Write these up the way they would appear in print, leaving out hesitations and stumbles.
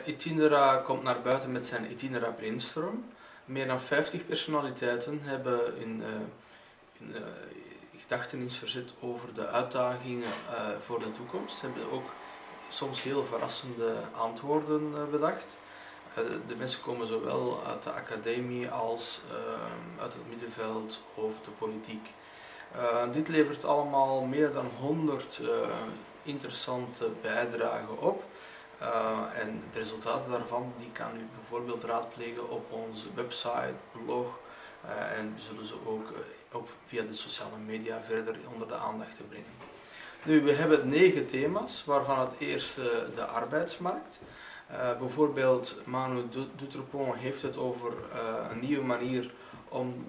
Itinera komt naar buiten met zijn Itinera Brainstorm. Meer dan 50 personaliteiten hebben in gedachtenis verzet over de uitdagingen voor de toekomst. Ze hebben ook soms heel verrassende antwoorden bedacht. De mensen komen zowel uit de academie als uit het middenveld of de politiek. Dit levert allemaal meer dan 100 interessante bijdragen op. En de resultaten daarvan die kan u bijvoorbeeld raadplegen op onze website, blog en we zullen ze ook via de sociale media verder onder de aandacht te brengen. Nu, we hebben 9 thema's, waarvan het eerste de arbeidsmarkt. Bijvoorbeeld Manu Dutrepont heeft het over een nieuwe manier om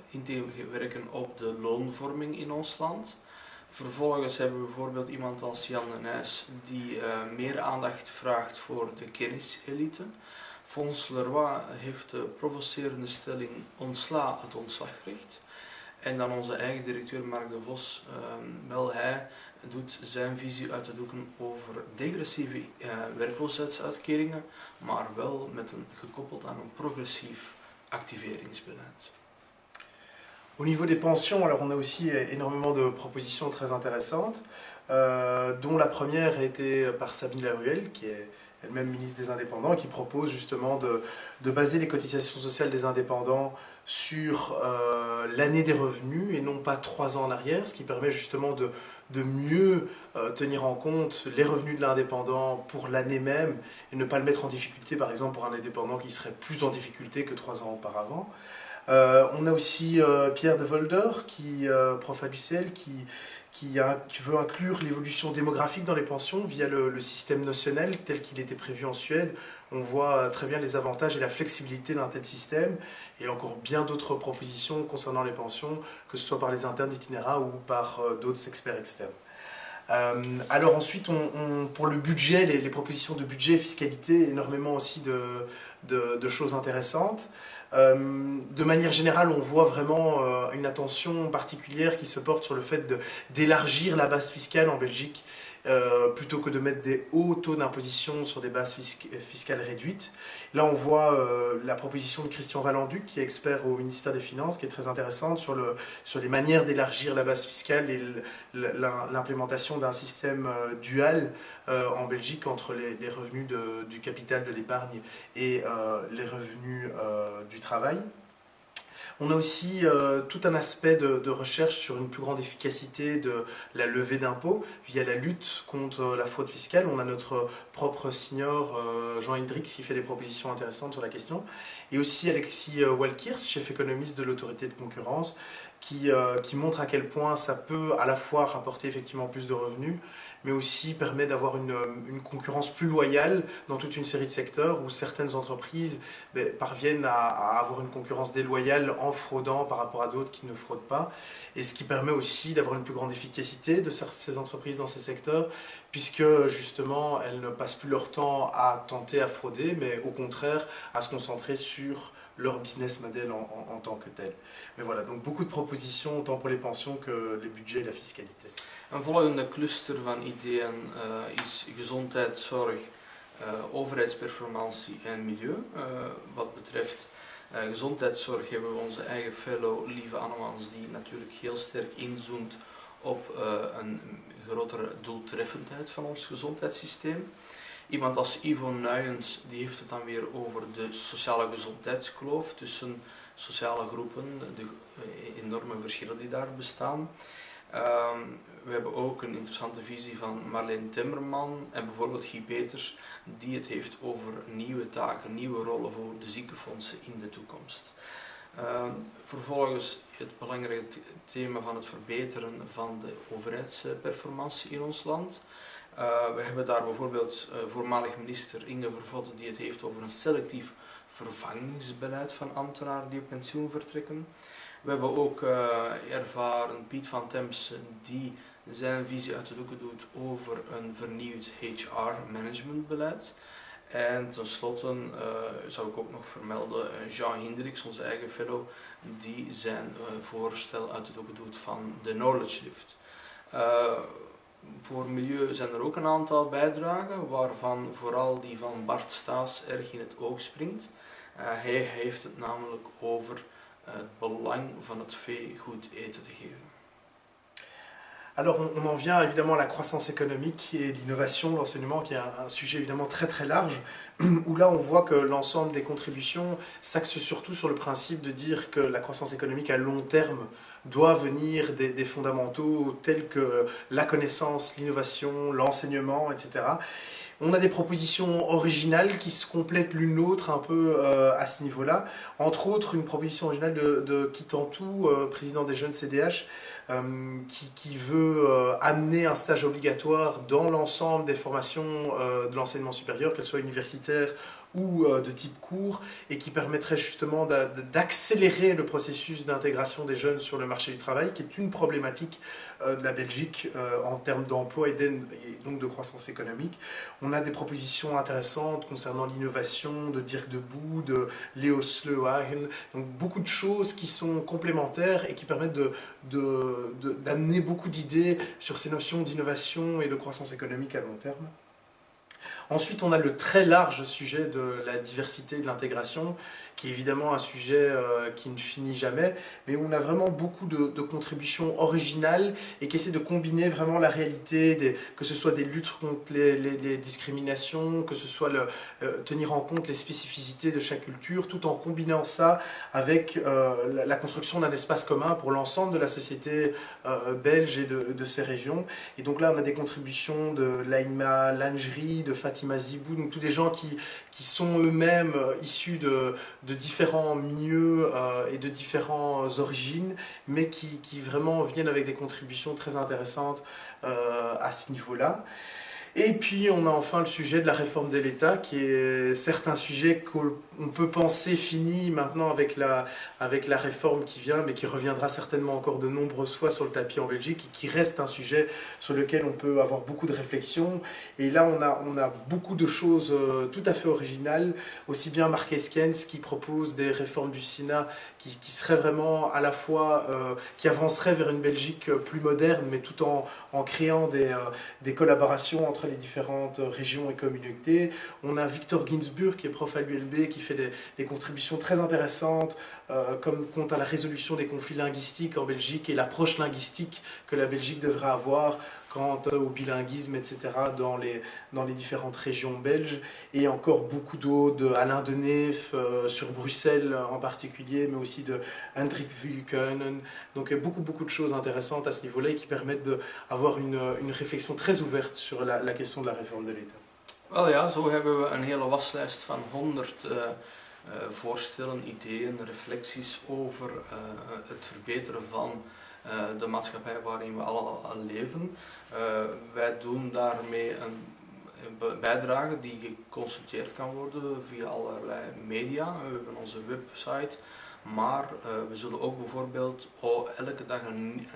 in te werken op de loonvorming in ons land. Vervolgens hebben we bijvoorbeeld iemand als Jan de Nijs die meer aandacht vraagt voor de kenniselite. Fons Leroy heeft de provocerende stelling ontsla het ontslagrecht. En dan onze eigen directeur Mark de Vos, wel hij doet zijn visie uit te doeken over degressieve werkloosheidsuitkeringen, maar wel gekoppeld aan een progressief activeringsbeleid. Au niveau des pensions, alors on a aussi énormément de propositions très intéressantes, dont la première a été par Sabine Laruelle, qui est elle-même ministre des Indépendants, qui propose justement de baser les cotisations sociales des indépendants sur l'année des revenus et non pas 3 ans en arrière, ce qui permet justement de mieux tenir en compte les revenus de l'indépendant pour l'année même et ne pas le mettre en difficulté, par exemple pour un indépendant qui serait plus en difficulté que 3 ans auparavant. On a aussi Pierre de Volder, prof à l'UCL, qui veut inclure l'évolution démographique dans les pensions via le système notionnel tel qu'il était prévu en Suède. On voit très bien les avantages et la flexibilité d'un tel système, et encore bien d'autres propositions concernant les pensions, que ce soit par les internes d'Itinera ou par d'autres experts externes. Alors ensuite, pour le budget, les propositions de budget et fiscalité, énormément aussi de choses intéressantes. De manière générale, on voit vraiment une attention particulière qui se porte sur le fait d'élargir la base fiscale en Belgique, plutôt que de mettre des hauts taux d'imposition sur des bases fiscales réduites. Là, on voit la proposition de Christian Valenduc, qui est expert au ministère des Finances, qui est très intéressante sur les manières d'élargir la base fiscale et l'implémentation d'un système dual en Belgique entre les revenus du capital de l'épargne et les revenus du travail. On a aussi tout un aspect de recherche sur une plus grande efficacité de la levée d'impôts via la lutte contre la fraude fiscale. On a notre propre senior Jean Hendrix qui fait des propositions intéressantes sur la question. Et aussi Alexis Walkirs, chef économiste de l'autorité de concurrence, qui montre à quel point ça peut à la fois rapporter effectivement plus de revenus, mais aussi permet d'avoir une concurrence plus loyale dans toute une série de secteurs où certaines entreprises parviennent à avoir une concurrence déloyale en fraudant par rapport à d'autres qui ne fraudent pas, et ce qui permet aussi d'avoir une plus grande efficacité de ces entreprises dans ces secteurs, puisque justement elles ne passent plus leur temps à tenter à frauder, mais au contraire à se concentrer sur leur business model en tant que tel. Mais voilà, donc beaucoup de propositions tant pour les pensions que les budgets et la fiscalité. Een volgende cluster van ideeën is gezondheidszorg, overheidsperformantie en milieu. Wat betreft gezondheidszorg hebben we onze eigen fellow Lieve Annemans, die natuurlijk heel sterk inzoomt op een grotere doeltreffendheid van ons gezondheidssysteem. Iemand als Ivo Nuyens die heeft het dan weer over de sociale gezondheidskloof tussen sociale groepen, de enorme verschillen die daar bestaan. We hebben ook een interessante visie van Marleen Timmerman en bijvoorbeeld Guy Peters, die het heeft over nieuwe taken, nieuwe rollen voor de ziekenfondsen in de toekomst. Vervolgens het belangrijke thema van het verbeteren van de overheidsperformantie in ons land. We hebben daar bijvoorbeeld voormalig minister Inge Vervotte die het heeft over een selectief vervangingsbeleid van ambtenaren die op pensioen vertrekken. We hebben ook ervaren Piet van Temse die zijn visie uit de doeken doet over een vernieuwd HR-managementbeleid. En tenslotte zou ik ook nog vermelden Jean Hendrix, onze eigen fellow, die zijn voorstel uit de doeken doet van de Knowledge Lift. Voor milieu zijn er ook een aantal bijdragen, waarvan vooral die van Bart Staes erg in het oog springt. Hij heeft het namelijk over het belang van het vee goed eten te geven. Alors on en vient évidemment à la croissance économique et l'innovation, l'enseignement, qui est un sujet évidemment très très large, où là on voit que l'ensemble des contributions s'axe surtout sur le principe de dire que la croissance économique à long terme doit venir des fondamentaux tels que la connaissance, l'innovation, l'enseignement, etc. On a des propositions originales qui se complètent l'une l'autre un peu à ce niveau-là. Entre autres, une proposition originale de Kitantou, président des jeunes CDH, qui veut amener un stage obligatoire dans l'ensemble des formations de l'enseignement supérieur, qu'elles soient universitaires ou de type cours, et qui permettrait justement d'accélérer le processus d'intégration des jeunes sur le marché du travail, qui est une problématique de la Belgique en termes d'emploi et donc de croissance économique. On a des propositions intéressantes concernant l'innovation de Dirk de Boe, de Leo Sleuhagen, donc beaucoup de choses qui sont complémentaires et qui permettent d'amener beaucoup d'idées sur ces notions d'innovation et de croissance économique à long terme. Ensuite, on a le très large sujet de la diversité et de l'intégration, qui est évidemment un sujet qui ne finit jamais, mais où on a vraiment beaucoup de contributions originales et qui essaient de combiner vraiment la réalité, que ce soit des luttes contre les discriminations, que ce soit tenir en compte les spécificités de chaque culture, tout en combinant ça avec la construction d'un espace commun pour l'ensemble de la société belge et de ces régions. Et donc là, on a des contributions de Laïma Langerie, de Fatima Zibou, donc tous des gens qui sont eux-mêmes issus de différents milieux et de différentes origines, mais qui vraiment viennent avec des contributions très intéressantes à ce niveau-là. Et puis on a enfin le sujet de la réforme de l'État, qui est certes un sujet qu'on peut penser fini maintenant avec la réforme qui vient, mais qui reviendra certainement encore de nombreuses fois sur le tapis en Belgique, et qui reste un sujet sur lequel on peut avoir beaucoup de réflexions. Et là on a beaucoup de choses tout à fait originales, aussi bien Marc Eskens qui propose des réformes du Sénat qui seraient vraiment à la fois, qui avanceraient vers une Belgique plus moderne, mais tout en créant des collaborations entre les différentes régions et communautés. On a Victor Ginsburg qui est prof à l'ULB, qui fait des contributions très intéressantes comme quant à la résolution des conflits linguistiques en Belgique et l'approche linguistique que la Belgique devrait avoir quant au bilinguisme, etc. dans les différentes régions belges, et encore beaucoup d'autres, Alain Deneef sur Bruxelles en particulier, mais aussi de Hendrik Vulkenen. Donc beaucoup de choses intéressantes à ce niveau-là et qui permettent d'avoir une réflexion très ouverte sur la question de la réforme de l'État. Wel ja, zo hebben we een hele waslijst van 100 voorstellen, ideeën, reflecties over het verbeteren van de maatschappij waarin we allemaal leven. Wij doen daarmee een bijdrage die geconsulteerd kan worden via allerlei media. We hebben onze website, maar we zullen ook bijvoorbeeld elke dag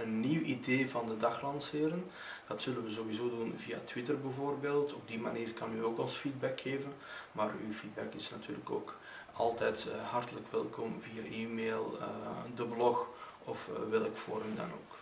een nieuw idee van de dag lanceren. Dat zullen we sowieso doen via Twitter bijvoorbeeld. Op die manier kan u ook ons feedback geven, maar uw feedback is natuurlijk ook altijd hartelijk welkom via e-mail, de blog of welk forum dan ook.